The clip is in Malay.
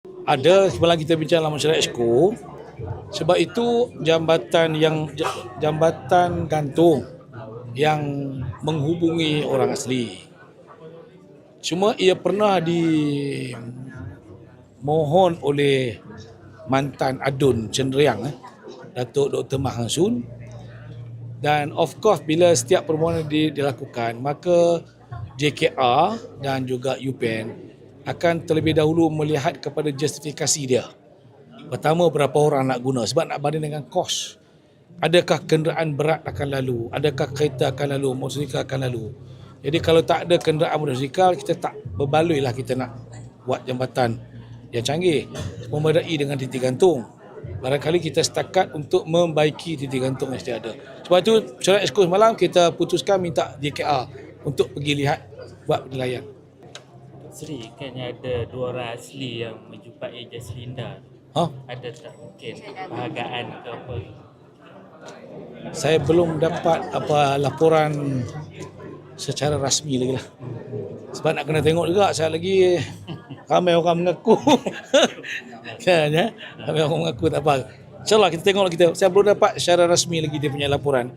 Ada sebelum kita bincang dalam masyarakat Esko, sebab itu jambatan gantung yang menghubungi orang asli. Cuma ia pernah dimohon oleh mantan Adun Cendeриang, Datuk Dr. Mah Hang Sun, dan of course bila setiap permohonan dilakukan, maka JKR dan juga UPN akan terlebih dahulu melihat kepada justifikasi dia. Pertama, berapa orang nak guna, sebab nak banding dengan kos. Adakah kenderaan berat akan lalu, adakah kereta akan lalu, motosikal akan lalu. Jadi kalau tak ada kenderaan motosikal, kita tak berbaloi lah kita nak buat jambatan yang canggih, memadai dengan titik gantung. Barangkali kita setakat untuk membaiki titik gantung yang sedia ada. Sebab itu Masyarakat Esko semalam kita putuskan minta JKR untuk pergi lihat buat penilaian. Seri, kan ada 2 orang asli yang menjumpai Jaslinda. Ada tak mungkin penghargaan ke apa? Saya belum dapat laporan secara rasmi lagi lah. Sebab nak kena tengok juga, saya lagi ramai orang mengaku. Kan, ya? Ramai orang mengaku tak apa. InsyaAllah kita tengok kita. Saya belum dapat secara rasmi lagi dia punya laporan.